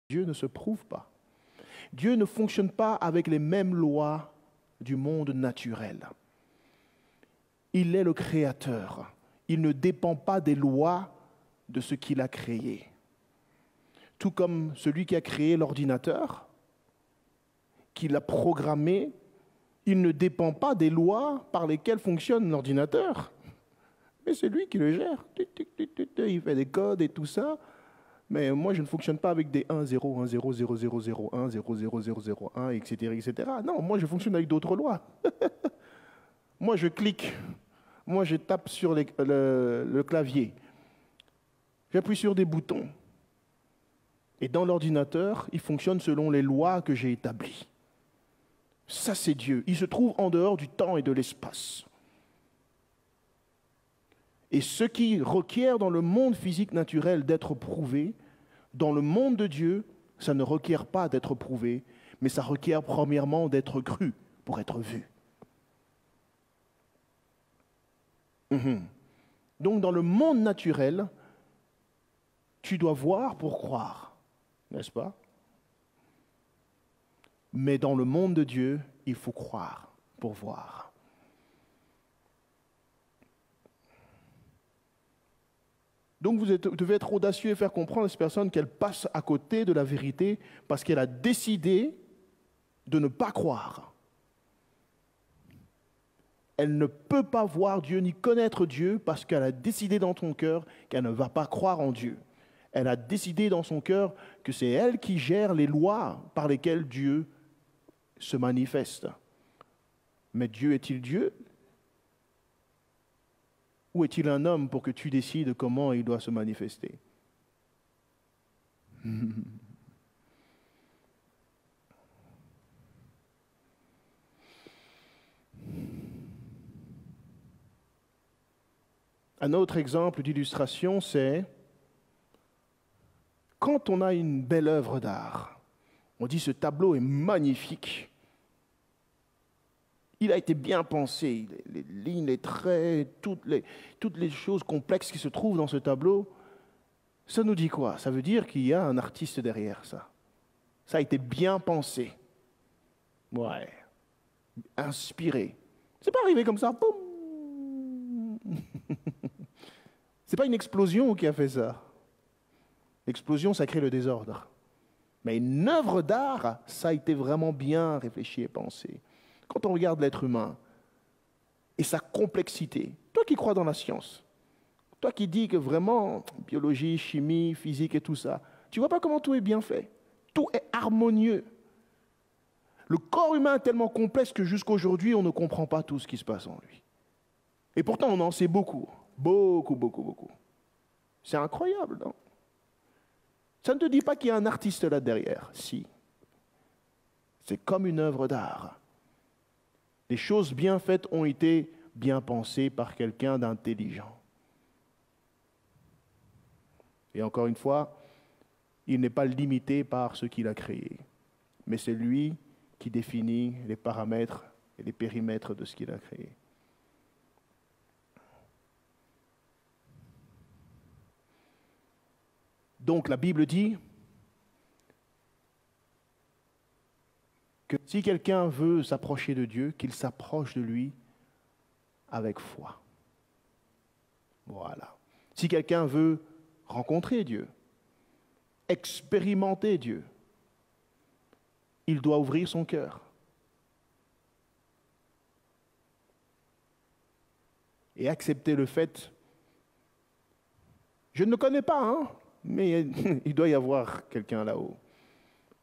Dieu ne se prouve pas. Dieu ne fonctionne pas avec les mêmes lois du monde naturel. Il est le créateur. Il ne dépend pas des lois de ce qu'il a créé. Tout comme celui qui a créé l'ordinateur, qui l'a programmé, il ne dépend pas des lois par lesquelles fonctionne l'ordinateur. Mais c'est lui qui le gère. Il fait des codes et tout ça. Mais moi, je ne fonctionne pas avec des 1, 0, 1, 0, 0, 0, 0, 1, 0, 0, 0, 0, 1, etc., etc. Non, moi, je fonctionne avec d'autres lois. Moi, je clique. Moi, je tape sur le clavier. J'appuie sur des boutons. Et dans l'ordinateur, il fonctionne selon les lois que j'ai établies. Ça, c'est Dieu. Il se trouve en dehors du temps et de l'espace. Et ce qui requiert dans le monde physique naturel d'être prouvé, dans le monde de Dieu, ça ne requiert pas d'être prouvé, mais ça requiert premièrement d'être cru pour être vu. Donc dans le monde naturel, tu dois voir pour croire, n'est-ce pas? Mais dans le monde de Dieu, il faut croire pour voir. Donc vous devez être audacieux et faire comprendre à cette personne qu'elle passe à côté de la vérité parce qu'elle a décidé de ne pas croire. Elle ne peut pas voir Dieu ni connaître Dieu parce qu'elle a décidé dans son cœur qu'elle ne va pas croire en Dieu. Elle a décidé dans son cœur que c'est elle qui gère les lois par lesquelles Dieu se manifeste. Mais Dieu est-il Dieu? Ou est-il un homme pour que tu décides comment il doit se manifester? Un autre exemple d'illustration, c'est quand on a une belle œuvre d'art, on dit ce tableau est magnifique. Il a été bien pensé, les lignes, les traits, toutes les choses complexes qui se trouvent dans ce tableau. Ça nous dit quoi? Ça veut dire qu'il y a un artiste derrière ça. Ça a été bien pensé. Ouais. Inspiré. C'est pas arrivé comme ça. Boum. C'est pas une explosion qui a fait ça. L'explosion, ça crée le désordre. Mais une œuvre d'art, ça a été vraiment bien réfléchi et pensé. Quand on regarde l'être humain et sa complexité, toi qui crois dans la science, toi qui dis que vraiment, biologie, chimie, physique et tout ça, tu vois pas comment tout est bien fait? Tout est harmonieux. Le corps humain est tellement complexe que jusqu'à aujourd'hui, on ne comprend pas tout ce qui se passe en lui. Et pourtant, on en sait beaucoup. Beaucoup, beaucoup, beaucoup. C'est incroyable, non? Ça ne te dit pas qu'il y a un artiste là derrière. Si. C'est comme une œuvre d'art. Les choses bien faites ont été bien pensées par quelqu'un d'intelligent. Et encore une fois, il n'est pas limité par ce qu'il a créé, mais c'est lui qui définit les paramètres et les périmètres de ce qu'il a créé. Donc la Bible dit que si quelqu'un veut s'approcher de Dieu, qu'il s'approche de lui avec foi. Voilà. Si quelqu'un veut rencontrer Dieu, expérimenter Dieu, il doit ouvrir son cœur. Et accepter le fait, je ne le connais pas, hein, mais il doit y avoir quelqu'un là-haut.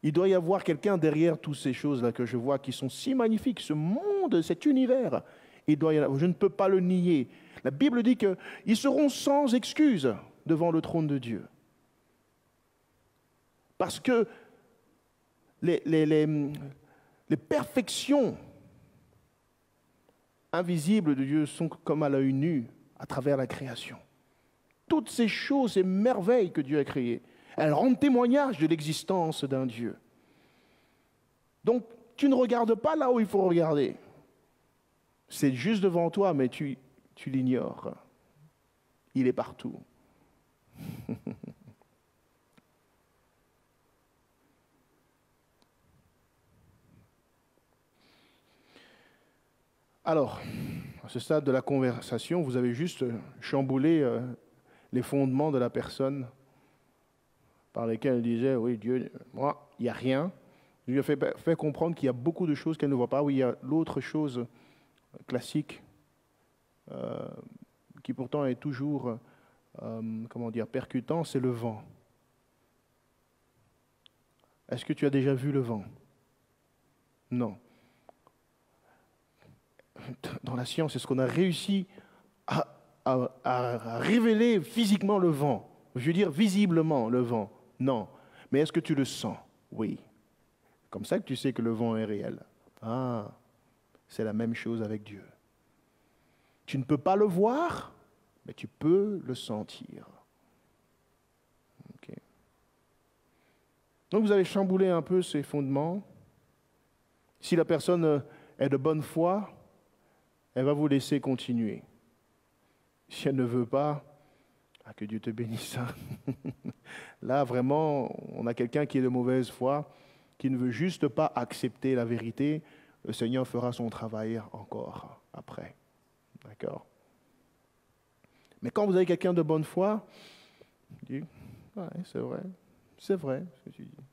Il doit y avoir quelqu'un derrière toutes ces choses-là que je vois qui sont si magnifiques, ce monde, cet univers. Il doit y avoir, je ne peux pas le nier. La Bible dit qu'ils seront sans excuse devant le trône de Dieu. Parce que les perfections invisibles de Dieu sont comme à l'œil nu à travers la création. Toutes ces choses, ces merveilles que Dieu a créées, elles rendent témoignage de l'existence d'un Dieu. Donc, tu ne regardes pas là où il faut regarder. C'est juste devant toi, mais tu l'ignores. Il est partout. Alors, à ce stade de la conversation, vous avez juste chamboulé les fondements de la personne par lesquels elle disait, oui, Dieu, moi, il n'y a rien. Je lui ai fait comprendre qu'il y a beaucoup de choses qu'elle ne voit pas. Oui, il y a l'autre chose classique qui pourtant est toujours, comment dire, percutant, c'est le vent. Est-ce que tu as déjà vu le vent? Non. Dans la science, est-ce qu'on a réussi à révéler physiquement le vent? Je veux dire visiblement le vent? Non. Mais est-ce que tu le sens? Oui. Comme ça que tu sais que le vent est réel. Ah, c'est la même chose avec Dieu. Tu ne peux pas le voir, mais tu peux le sentir. Okay. Donc vous avez chamboulé un peu ces fondements. Si la personne est de bonne foi, elle va vous laisser continuer. Si elle ne veut pas, que Dieu te bénisse. Là, vraiment, on a quelqu'un qui est de mauvaise foi, qui ne veut juste pas accepter la vérité. Le Seigneur fera son travail encore après. D'accord? Mais quand vous avez quelqu'un de bonne foi, il dit, ouais, c'est vrai ce que tu dis.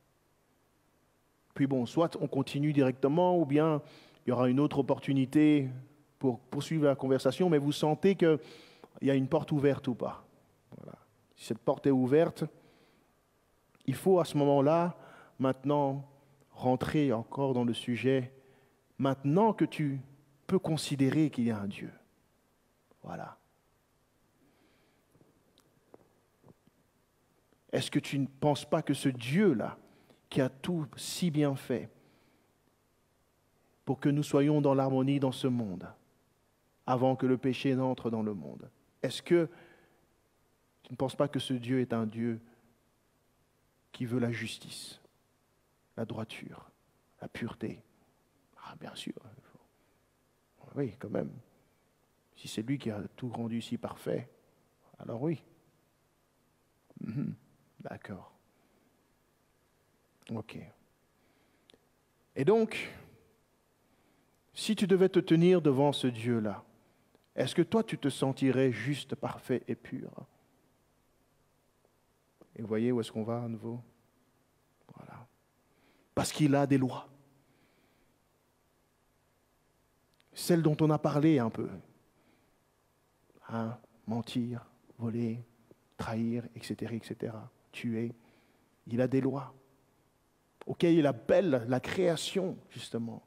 Puis bon, soit on continue directement, ou bien il y aura une autre opportunité pour poursuivre la conversation, mais vous sentez qu'il y a une porte ouverte ou pas. Voilà. Si cette porte est ouverte, il faut à ce moment-là, maintenant, rentrer encore dans le sujet, maintenant que tu peux considérer qu'il y a un Dieu. Voilà. Est-ce que tu ne penses pas que ce Dieu-là, qui a tout si bien fait pour que nous soyons dans l'harmonie dans ce monde, avant que le péché n'entre dans le monde, est-ce que tu ne penses pas que ce Dieu est un Dieu qui veut la justice, la droiture, la pureté? Ah, bien sûr. Oui, quand même. Si c'est lui qui a tout rendu si parfait, alors oui. D'accord. Ok. Et donc, si tu devais te tenir devant ce Dieu-là, est-ce que toi, tu te sentirais juste, parfait et pur? Et vous voyez où est-ce qu'on va à nouveau? Voilà. Parce qu'il a des lois. Celles dont on a parlé un peu. Hein? Mentir, voler, trahir, etc., etc. Tuer. Il a des lois auxquelles il appelle la création, justement,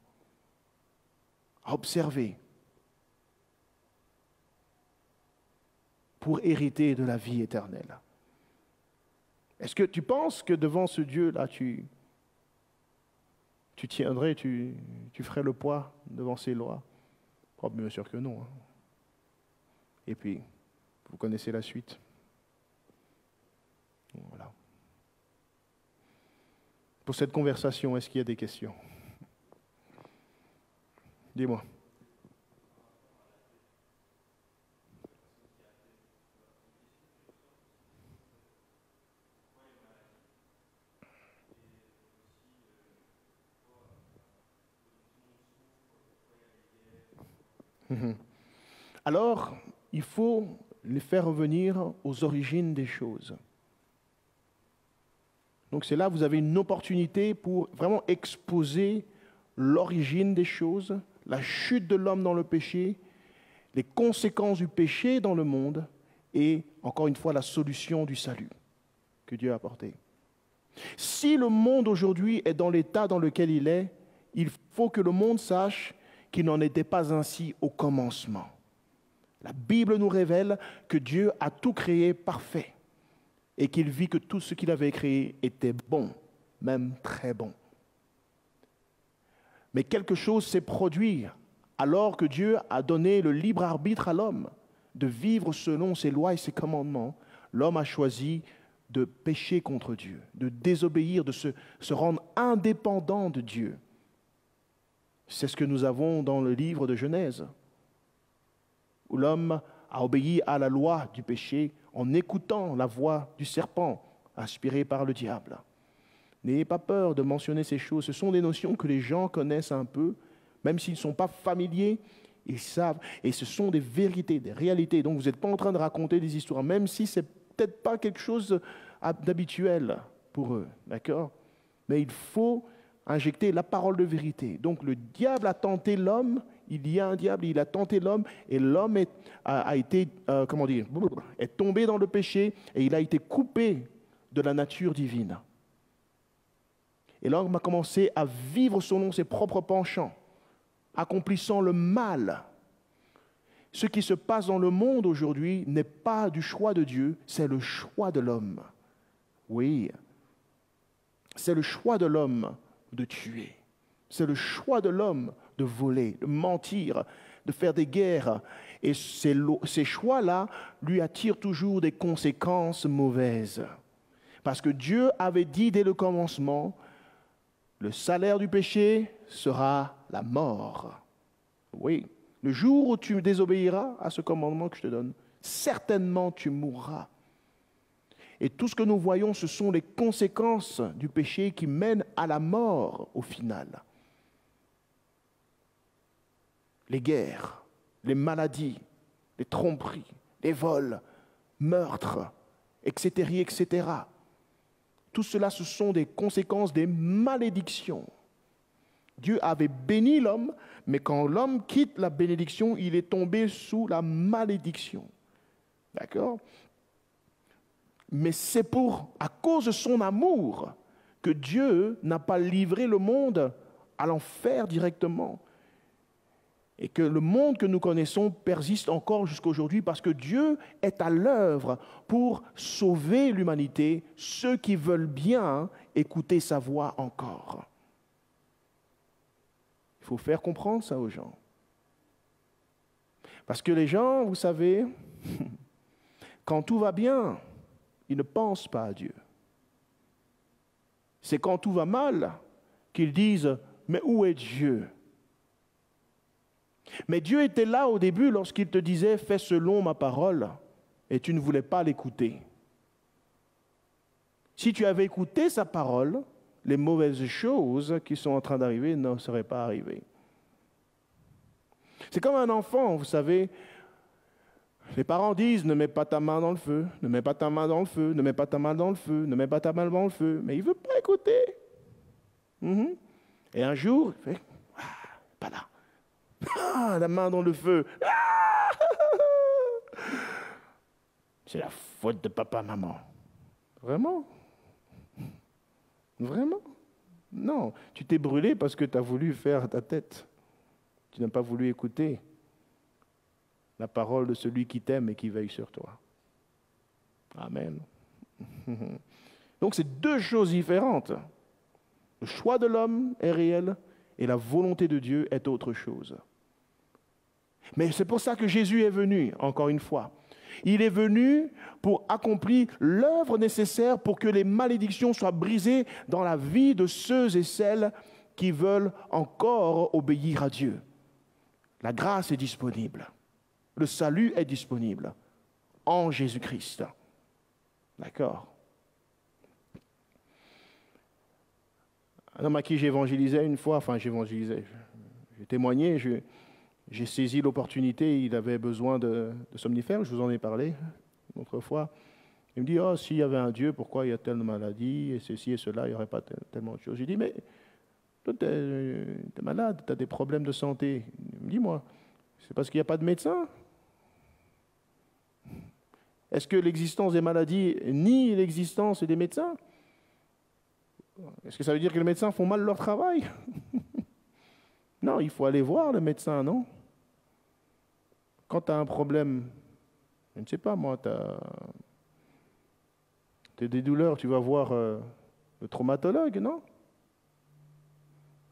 à observer pour hériter de la vie éternelle. Est-ce que tu penses que devant ce Dieu-là, tu tiendrais, tu ferais le poids devant ses lois? Oh, bien sûr que non. Hein. Et puis, vous connaissez la suite. Voilà. Pour cette conversation, est-ce qu'il y a des questions? Dis-moi. Alors, il faut les faire revenir aux origines des choses. Donc c'est là que vous avez une opportunité pour vraiment exposer l'origine des choses, la chute de l'homme dans le péché, les conséquences du péché dans le monde et, encore une fois, la solution du salut que Dieu a apporté. Si le monde aujourd'hui est dans l'état dans lequel il est, il faut que le monde sache qu'il n'en était pas ainsi au commencement. La Bible nous révèle que Dieu a tout créé parfait et qu'il vit que tout ce qu'il avait créé était bon, même très bon. Mais quelque chose s'est produit alors que Dieu a donné le libre arbitre à l'homme de vivre selon ses lois et ses commandements. L'homme a choisi de pécher contre Dieu, de désobéir, de se rendre indépendant de Dieu. C'est ce que nous avons dans le livre de Genèse, où l'homme a obéi à la loi du péché en écoutant la voix du serpent inspiré par le diable. N'ayez pas peur de mentionner ces choses. Ce sont des notions que les gens connaissent un peu, même s'ils ne sont pas familiers, Ils savent, et ce sont des vérités, des réalités. Donc vous n'êtes pas en train de raconter des histoires, même si ce n'est peut-être pas quelque chose d'habituel pour eux, d'accord? Mais il faut injecter la parole de vérité. Donc le diable a tenté l'homme, il y a un diable, il a tenté l'homme, et l'homme est tombé dans le péché, et il a été coupé de la nature divine. Et l'homme a commencé à vivre selon ses propres penchants, accomplissant le mal. Ce qui se passe dans le monde aujourd'hui n'est pas du choix de Dieu, c'est le choix de l'homme. Oui, c'est le choix de l'homme de tuer. C'est le choix de l'homme de voler, de mentir, de faire des guerres. Et ces choix-là lui attirent toujours des conséquences mauvaises. Parce que Dieu avait dit dès le commencement, le salaire du péché sera la mort. Oui, le jour où tu désobéiras à ce commandement que je te donne, certainement tu mourras. Et tout ce que nous voyons, ce sont les conséquences du péché qui mènent à la mort au final. Les guerres, les maladies, les tromperies, les vols, meurtres, etc., etc. Tout cela, ce sont des conséquences des malédictions. Dieu avait béni l'homme, mais quand l'homme quitte la bénédiction, il est tombé sous la malédiction. D'accord ? Mais c'est à cause de son amour que Dieu n'a pas livré le monde à l'enfer directement. Et que le monde que nous connaissons persiste encore jusqu'à aujourd'hui parce que Dieu est à l'œuvre pour sauver l'humanité, ceux qui veulent bien écouter sa voix encore. Il faut faire comprendre ça aux gens. Parce que les gens, vous savez, quand tout va bien, ils ne pensent pas à Dieu. C'est quand tout va mal qu'ils disent « Mais où est Dieu ?» Mais Dieu était là au début lorsqu'il te disait « Fais selon ma parole » et tu ne voulais pas l'écouter. Si tu avais écouté sa parole, les mauvaises choses qui sont en train d'arriver ne seraient pas arrivées. C'est comme un enfant, vous savez. Les parents disent « Ne mets pas ta main dans le feu, ne mets pas ta main dans le feu, ne mets pas ta main dans le feu, ne mets pas ta main dans le feu. » Mais il ne veut pas écouter. Et un jour, il fait « Ah, pas là. Ah, la main dans le feu. Ah » C'est la faute de papa, maman. Vraiment? Vraiment? Non, tu t'es brûlé parce que tu as voulu faire ta tête. Tu n'as pas voulu écouter la parole de celui qui t'aime et qui veille sur toi. Amen. Donc, c'est deux choses différentes. Le choix de l'homme est réel et la volonté de Dieu est autre chose. Mais c'est pour ça que Jésus est venu, encore une fois. Il est venu pour accomplir l'œuvre nécessaire pour que les malédictions soient brisées dans la vie de ceux et celles qui veulent encore obéir à Dieu. La grâce est disponible. Le salut est disponible en Jésus-Christ. D'accord? Un homme à qui j'évangélisais une fois, j'ai témoigné, j'ai saisi l'opportunité, il avait besoin de somnifères, je vous en ai parlé une autre fois. Il me dit, oh, s'il y avait un Dieu, pourquoi il y a telle maladie, et ceci et cela, il n'y aurait pas tellement de choses. J'ai dit, mais toi, tu es malade, tu as des problèmes de santé. Il me dit, moi, c'est parce qu'il n'y a pas de médecin. Est-ce que l'existence des maladies nie l'existence des médecins? Est-ce que ça veut dire que les médecins font mal leur travail? Non, il faut aller voir le médecin, non? Quand tu as un problème, je ne sais pas moi, tu as des douleurs, tu vas voir le traumatologue, non?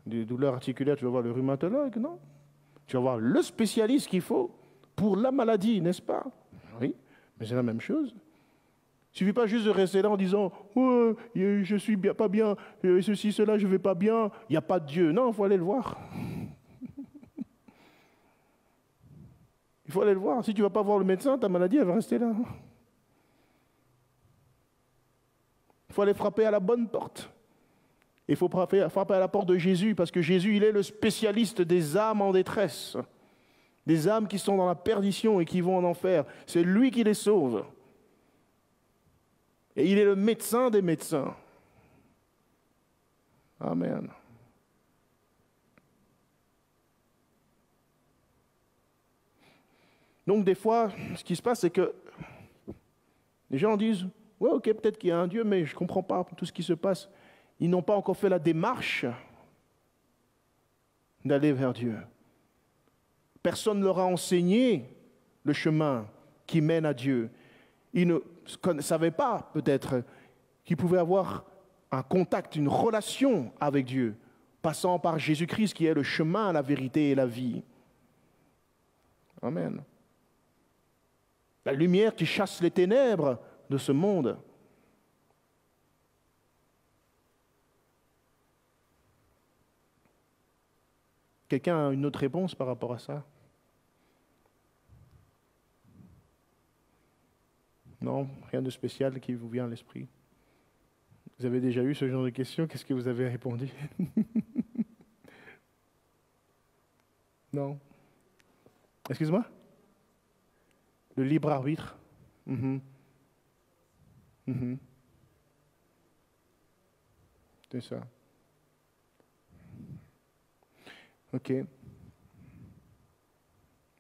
Des douleurs articulaires, tu vas voir le rhumatologue, non? Tu vas voir le spécialiste qu'il faut pour la maladie, n'est-ce pas? Oui, mais c'est la même chose. Il ne suffit pas juste de rester là en disant « Oh, je suis pas bien, ceci, cela, je ne vais pas bien, il n'y a pas de Dieu. » Non, il faut aller le voir. Il faut aller le voir. Si tu ne vas pas voir le médecin, ta maladie, elle va rester là. Il faut aller frapper à la bonne porte. Il faut frapper à la porte de Jésus, parce que Jésus, il est le spécialiste des âmes en détresse. Des âmes qui sont dans la perdition et qui vont en enfer. C'est lui qui les sauve. Et il est le médecin des médecins. Amen. Donc des fois, ce qui se passe, c'est que les gens disent, ouais, ok, peut-être qu'il y a un Dieu, mais je ne comprends pas tout ce qui se passe. Ils n'ont pas encore fait la démarche d'aller vers Dieu. Personne ne leur a enseigné le chemin qui mène à Dieu. Ils ne savaient pas, peut-être, qu'ils pouvaient avoir un contact, une relation avec Dieu, passant par Jésus-Christ qui est le chemin, la vérité et la vie. Amen. La lumière qui chasse les ténèbres de ce monde. Quelqu'un a une autre réponse par rapport à ça? Non, rien de spécial qui vous vient à l'esprit. Vous avez déjà eu ce genre de questions? Qu'est-ce que vous avez répondu? Non. Excuse-moi? Le libre arbitre. Mhm. Mhm. C'est ça. Ok.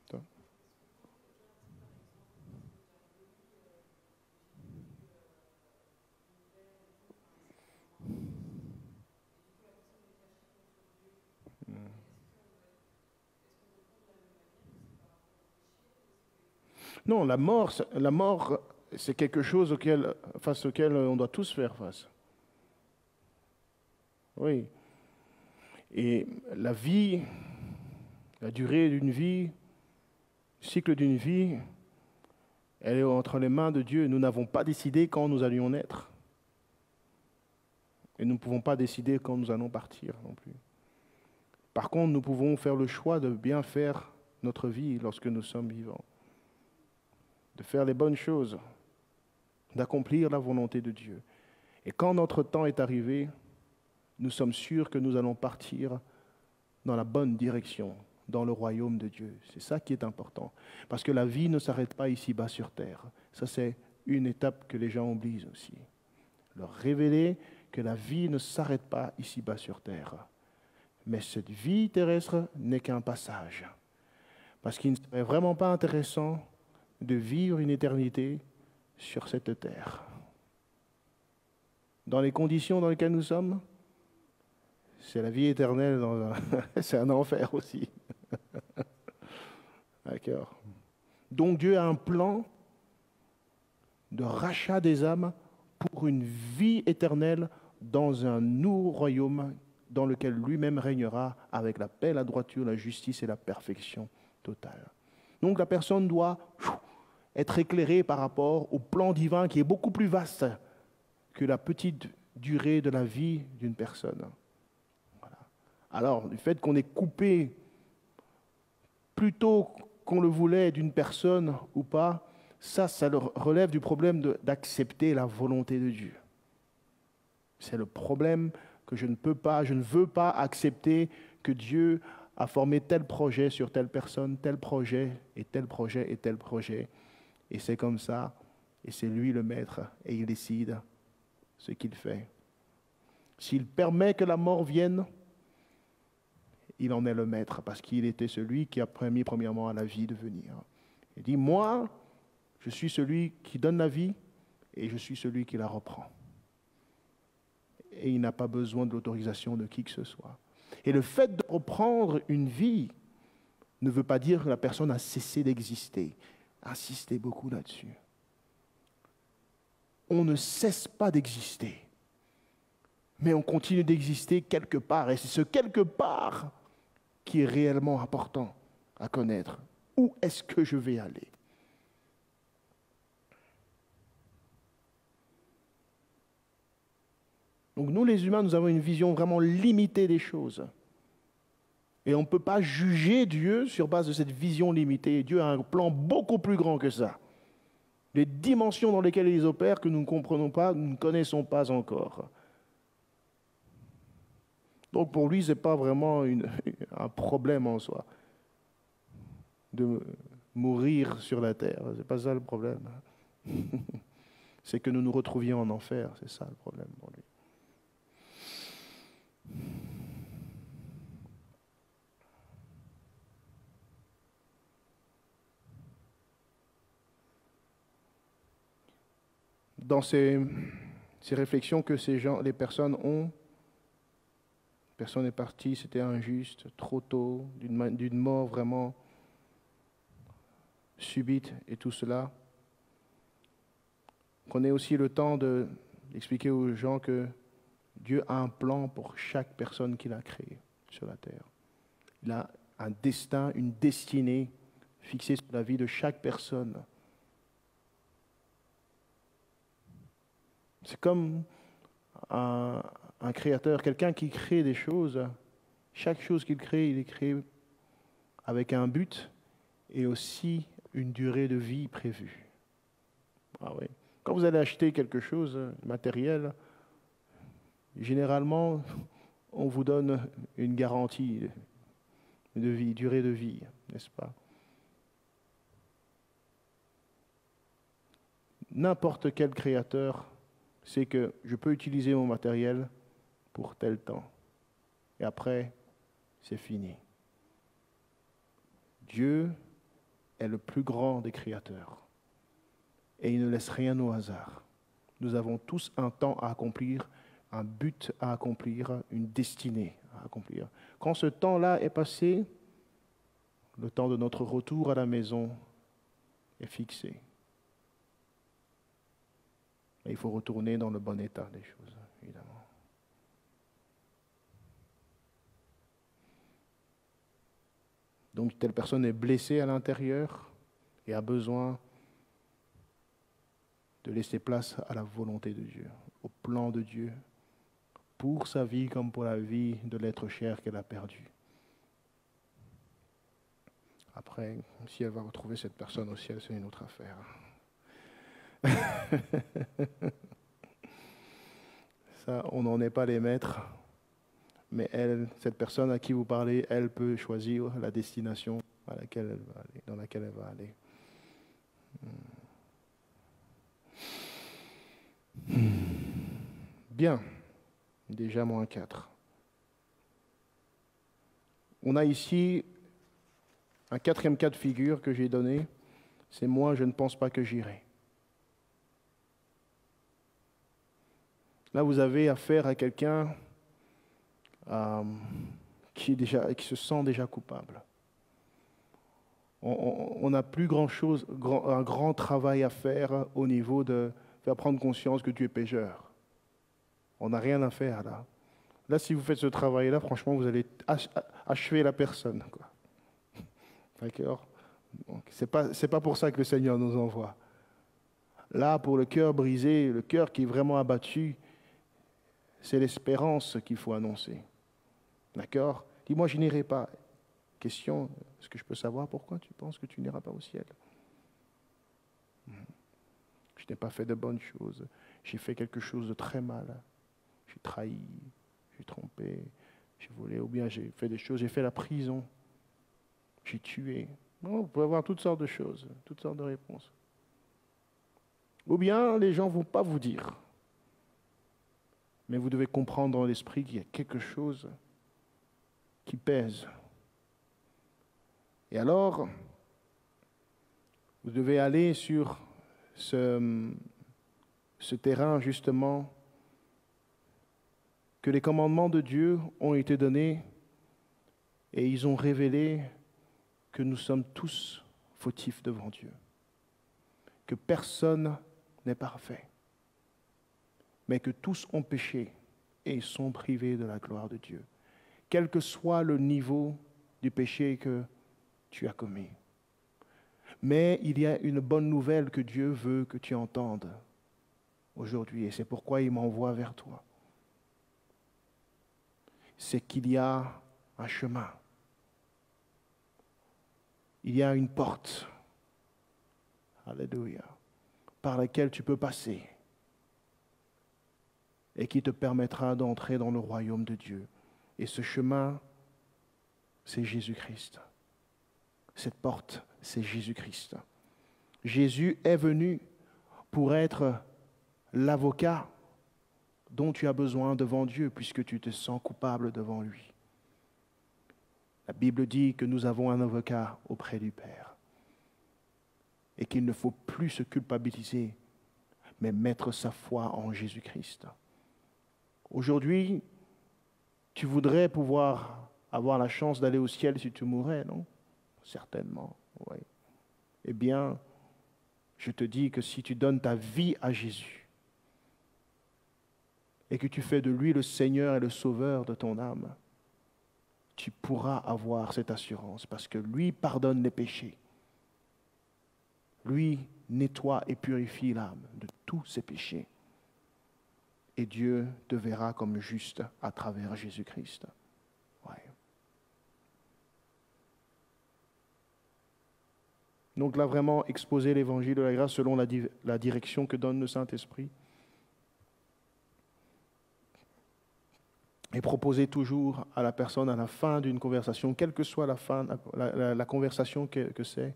Attends. Non, la mort, c'est quelque chose face auquel on doit tous faire face. Oui. Et la vie, la durée d'une vie, le cycle d'une vie, elle est entre les mains de Dieu. Nous n'avons pas décidé quand nous allions naître. Et nous ne pouvons pas décider quand nous allons partir non plus. Par contre, nous pouvons faire le choix de bien faire notre vie lorsque nous sommes vivants. De faire les bonnes choses, d'accomplir la volonté de Dieu. Et quand notre temps est arrivé, nous sommes sûrs que nous allons partir dans la bonne direction, dans le royaume de Dieu. C'est ça qui est important. Parce que la vie ne s'arrête pas ici-bas sur terre. Ça, c'est une étape que les gens oublient aussi. Leur révéler que la vie ne s'arrête pas ici-bas sur terre. Mais cette vie terrestre n'est qu'un passage. Parce qu'il ne serait vraiment pas intéressant de vivre une éternité sur cette terre. Dans les conditions dans lesquelles nous sommes, c'est la vie éternelle, c'est un enfer aussi. D'accord. Donc Dieu a un plan de rachat des âmes pour une vie éternelle dans un nouveau royaume dans lequel lui-même régnera avec la paix, la droiture, la justice et la perfection totale. Donc la personne doit être éclairée par rapport au plan divin qui est beaucoup plus vaste que la petite durée de la vie d'une personne. Voilà. Alors, le fait qu'on ait coupé plus tôt qu'on le voulait d'une personne ou pas, ça relève du problème d'accepter la volonté de Dieu. C'est le problème que je ne veux pas accepter que Dieu a formé tel projet sur telle personne, tel projet et tel projet et tel projet. Et c'est comme ça, et c'est lui le maître, et il décide ce qu'il fait. S'il permet que la mort vienne, il en est le maître, parce qu'il était celui qui a permis premièrement à la vie de venir. Il dit, moi, je suis celui qui donne la vie, et je suis celui qui la reprend. Et il n'a pas besoin de l'autorisation de qui que ce soit. Et le fait de reprendre une vie ne veut pas dire que la personne a cessé d'exister. Insistez beaucoup là-dessus. On ne cesse pas d'exister, mais on continue d'exister quelque part. Et c'est ce quelque part qui est réellement important à connaître. Où est-ce que je vais aller? Donc nous, les humains, nous avons une vision vraiment limitée des choses. Et on ne peut pas juger Dieu sur base de cette vision limitée. Dieu a un plan beaucoup plus grand que ça. Les dimensions dans lesquelles il opère que nous ne comprenons pas, nous ne connaissons pas encore. Donc pour lui, ce n'est pas vraiment un problème en soi. de mourir sur la terre. Ce n'est pas ça le problème. C'est que nous nous retrouvions en enfer. C'est ça le problème pour lui. Dans ces réflexions que les personnes ont, personne n'est parti, c'était injuste, trop tôt, d'une mort vraiment subite et tout cela. Prenez aussi le temps d'expliquer aux gens que Dieu a un plan pour chaque personne qu'il a créée sur la terre. Il a un destin, une destinée fixée sur la vie de chaque personne. C'est comme un créateur, quelqu'un qui crée des choses. Chaque chose qu'il crée, il est créé avec un but et aussi une durée de vie prévue. Ah oui. Quand vous allez acheter quelque chose, matériel, généralement, on vous donne une garantie de vie, durée de vie, n'est-ce pas? N'importe quel créateur sait que je peux utiliser mon matériel pour tel temps. Et après, c'est fini. Dieu est le plus grand des créateurs. Et il ne laisse rien au hasard. Nous avons tous un temps à accomplir, un but à accomplir, une destinée à accomplir. Quand ce temps-là est passé, le temps de notre retour à la maison est fixé. Et il faut retourner dans le bon état des choses, évidemment. Donc, telle personne est blessée à l'intérieur et a besoin de laisser place à la volonté de Dieu, au plan de Dieu, pour sa vie comme pour la vie de l'être cher qu'elle a perdu. Après, si elle va retrouver cette personne au ciel, c'est une autre affaire. Ça, on n'en est pas les maîtres, mais elle, cette personne à qui vous parlez, elle peut choisir la destination à laquelle elle va aller, dans laquelle elle va aller. Bien, déjà -4. On a ici un 4e cas de figure que j'ai donné, c'est moi, je ne pense pas que j'irai. Là, vous avez affaire à quelqu'un qui se sent déjà coupable. On n'a plus grand-chose, un grand travail à faire au niveau de faire prendre conscience que tu es pécheur. On n'a rien à faire là. Là, si vous faites ce travail-là, franchement, vous allez achever la personne, quoi. D'accord? C'est pas pour ça que le Seigneur nous envoie. Là, pour le cœur brisé, le cœur qui est vraiment abattu, c'est l'espérance qu'il faut annoncer. D'accord? Dis-moi, je n'irai pas. Question, est-ce que je peux savoir pourquoi tu penses que tu n'iras pas au ciel? Je n'ai pas fait de bonnes choses. J'ai fait quelque chose de très mal. J'ai trahi, j'ai trompé, j'ai volé, ou bien j'ai fait des choses, j'ai fait la prison, j'ai tué. Non, vous pouvez avoir toutes sortes de choses, toutes sortes de réponses. Ou bien les gens ne vont pas vous dire. Mais vous devez comprendre dans l'esprit qu'il y a quelque chose qui pèse. Et alors, vous devez aller sur ce terrain, justement, que les commandements de Dieu ont été donnés et ils ont révélé que nous sommes tous fautifs devant Dieu. Que personne n'est parfait, mais que tous ont péché et sont privés de la gloire de Dieu, quel que soit le niveau du péché que tu as commis. Mais il y a une bonne nouvelle que Dieu veut que tu entendes aujourd'hui, et c'est pourquoi il m'envoie vers toi. C'est qu'il y a un chemin. Il y a une porte, alléluia, par laquelle tu peux passer et qui te permettra d'entrer dans le royaume de Dieu. Et ce chemin, c'est Jésus-Christ. Cette porte, c'est Jésus-Christ. Jésus est venu pour être l'avocat dont tu as besoin devant Dieu, puisque tu te sens coupable devant lui. La Bible dit que nous avons un avocat auprès du Père et qu'il ne faut plus se culpabiliser, mais mettre sa foi en Jésus-Christ. Aujourd'hui, tu voudrais pouvoir avoir la chance d'aller au ciel si tu mourais, non? Certainement, oui. Eh bien, je te dis que si tu donnes ta vie à Jésus et que tu fais de lui le Seigneur et le Sauveur de ton âme, tu pourras avoir cette assurance parce que lui pardonne les péchés. Lui nettoie et purifie l'âme de tous ses péchés. Et Dieu te verra comme juste à travers Jésus-Christ. Ouais. Donc là, vraiment, exposer l'évangile de la grâce selon la direction que donne le Saint-Esprit. Et proposer toujours à la personne, à la fin d'une conversation, quelle que soit la fin, la conversation que c'est,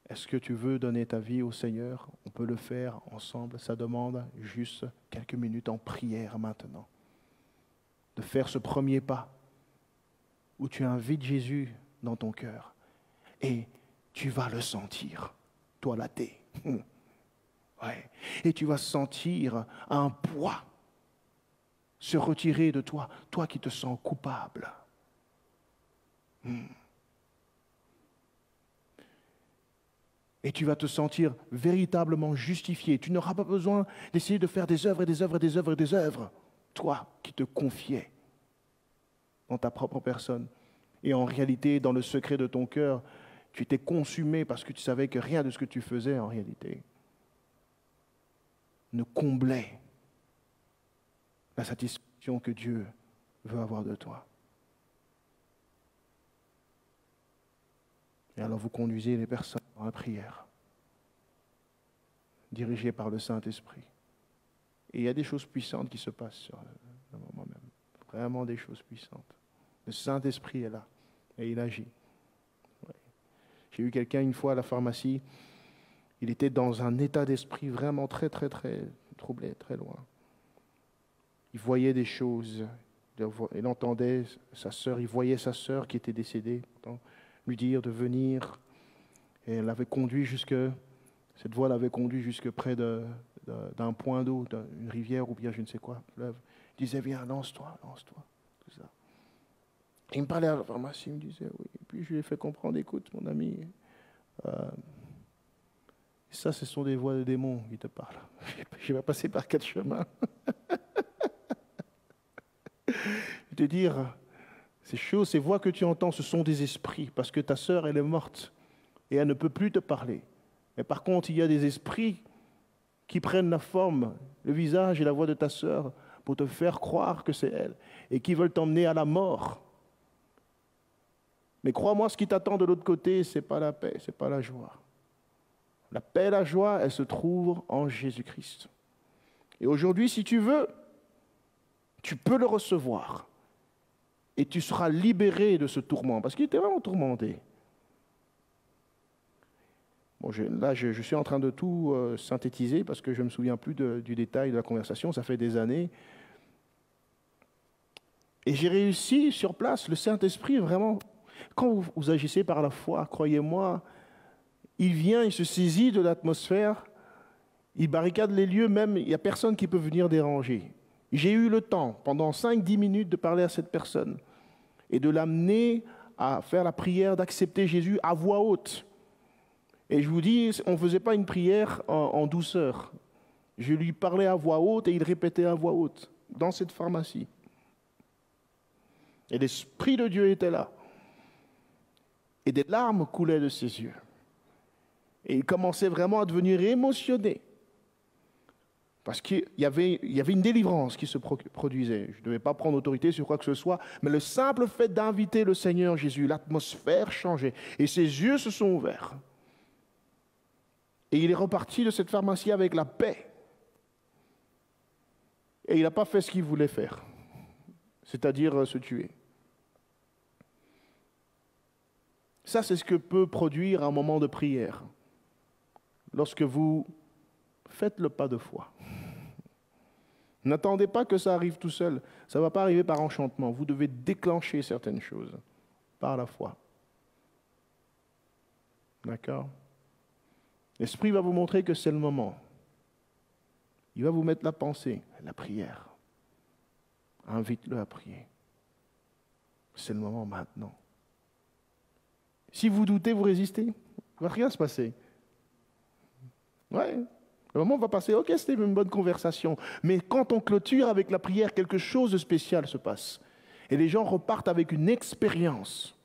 est-ce que tu veux donner ta vie au Seigneur? On peut le faire ensemble. Ça demande juste quelques minutes en prière maintenant. De faire ce premier pas où tu invites Jésus dans ton cœur. Et tu vas le sentir, toi l'athée. Ouais. Et tu vas sentir un poids se retirer de toi, toi qui te sens coupable. Et tu vas te sentir véritablement justifié. Tu n'auras pas besoin d'essayer de faire des œuvres et des œuvres et des œuvres et des œuvres. Toi qui te confiais dans ta propre personne. Et en réalité, dans le secret de ton cœur, tu étais consumé parce que tu savais que rien de ce que tu faisais en réalité ne comblait la satisfaction que Dieu veut avoir de toi. Et alors vous conduisez les personnes dans la prière, dirigées par le Saint-Esprit. Et il y a des choses puissantes qui se passent sur le moment même. Vraiment des choses puissantes. Le Saint-Esprit est là et il agit. Ouais. J'ai eu quelqu'un une fois à la pharmacie, il était dans un état d'esprit vraiment très, très, très troublé, très loin. Il voyait des choses, il entendait sa sœur, il voyait sa sœur qui était décédée, lui dire de venir. Et elle l'avait conduit cette voie l'avait conduit jusque près d'un point d'eau, d'une rivière ou bien je ne sais quoi, fleuve. Il disait, viens, lance-toi, tout ça. Et il me parlait à la pharmacie, il me disait, oui. Et puis je lui ai fait comprendre, écoute, mon ami, ça, ce sont des voix de démons qui te parlent. Je vais passer par 4 chemins. De dire, ces choses, ces voix que tu entends, ce sont des esprits, parce que ta sœur, elle est morte et elle ne peut plus te parler. Mais par contre, il y a des esprits qui prennent la forme, le visage et la voix de ta sœur pour te faire croire que c'est elle et qui veulent t'emmener à la mort. Mais crois-moi, ce qui t'attend de l'autre côté, ce n'est pas la paix, ce n'est pas la joie. La paix et la joie, elles se trouvent en Jésus-Christ. Et aujourd'hui, si tu veux, tu peux le recevoir. Et tu seras libéré de ce tourment, parce qu'il était vraiment tourmenté. Bon, je suis en train de tout synthétiser, parce que je ne me souviens plus du détail de la conversation, ça fait des années. Et j'ai réussi sur place, le Saint-Esprit, vraiment, quand vous agissez par la foi, croyez-moi, il vient, il se saisit de l'atmosphère, il barricade les lieux, même, il n'y a personne qui peut venir déranger. J'ai eu le temps, pendant 5-10 minutes, de parler à cette personne et de l'amener à faire la prière d'accepter Jésus à voix haute. Et je vous dis, on ne faisait pas une prière en douceur. Je lui parlais à voix haute et il répétait à voix haute, dans cette pharmacie. Et l'Esprit de Dieu était là. Et des larmes coulaient de ses yeux. Et il commençait vraiment à devenir émotionné. Parce qu'il y avait une délivrance qui se produisait. Je ne devais pas prendre autorité sur quoi que ce soit, mais le simple fait d'inviter le Seigneur Jésus, l'atmosphère changeait. Et ses yeux se sont ouverts. Et il est reparti de cette pharmacie avec la paix. Et il n'a pas fait ce qu'il voulait faire, c'est-à-dire se tuer. Ça, c'est ce que peut produire un moment de prière. Lorsque vous faites le pas de foi. N'attendez pas que ça arrive tout seul. Ça ne va pas arriver par enchantement. Vous devez déclencher certaines choses par la foi. D'accord? L'Esprit va vous montrer que c'est le moment. Il va vous mettre la pensée, la prière. Invite-le à prier. C'est le moment maintenant. Si vous doutez, vous résistez, il ne va rien se passer. Ouais, le moment va passer, ok, c'était une bonne conversation. Mais quand on clôture avec la prière, quelque chose de spécial se passe. Et les gens repartent avec une expérience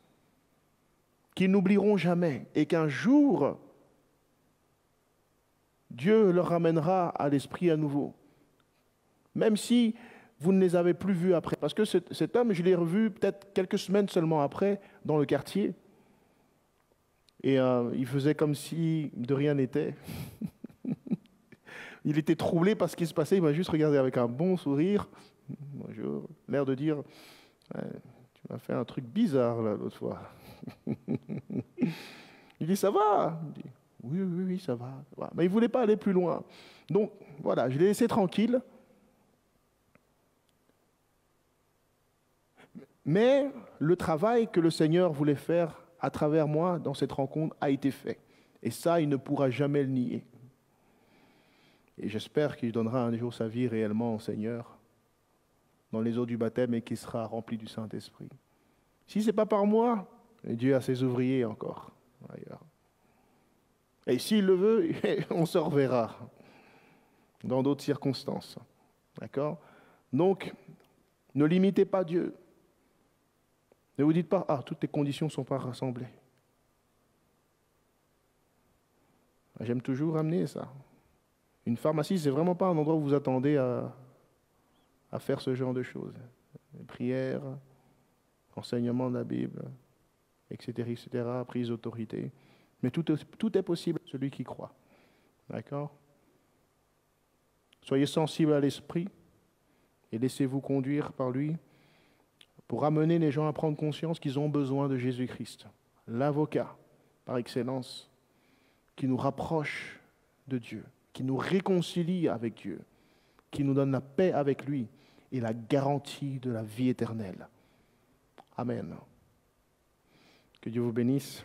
qu'ils n'oublieront jamais. Et qu'un jour, Dieu leur ramènera à l'esprit à nouveau. Même si vous ne les avez plus vus après. Parce que cet homme, je l'ai revu peut-être quelques semaines seulement après, dans le quartier. Et il faisait comme si de rien n'était. Il était troublé par ce qui se passait. Il m'a juste regardé avec un bon sourire. Bonjour. L'air de dire, tu m'as fait un truc bizarre là l'autre fois. Il dit, ça va? Il dit, oui, ça va. Mais il ne voulait pas aller plus loin. Donc, voilà, je l'ai laissé tranquille. Mais le travail que le Seigneur voulait faire à travers moi dans cette rencontre a été fait. Et ça, il ne pourra jamais le nier. Et j'espère qu'il donnera un jour sa vie réellement au Seigneur dans les eaux du baptême et qu'il sera rempli du Saint-Esprit. Si ce n'est pas par moi, Dieu a ses ouvriers encore ailleurs. Et s'il le veut, on se reverra dans d'autres circonstances. D'accord? Donc, ne limitez pas Dieu. Ne vous dites pas, toutes les conditions ne sont pas rassemblées. J'aime toujours ramener ça. Une pharmacie, ce n'est vraiment pas un endroit où vous attendez à faire ce genre de choses. Prière, enseignement de la Bible, etc., prise d'autorité. Mais tout est possible à celui qui croit. D'accord? Soyez sensibles à l'Esprit et laissez-vous conduire par lui pour amener les gens à prendre conscience qu'ils ont besoin de Jésus-Christ, l'avocat par excellence, qui nous rapproche de Dieu, qui nous réconcilie avec Dieu, qui nous donne la paix avec lui et la garantie de la vie éternelle. Amen. Que Dieu vous bénisse.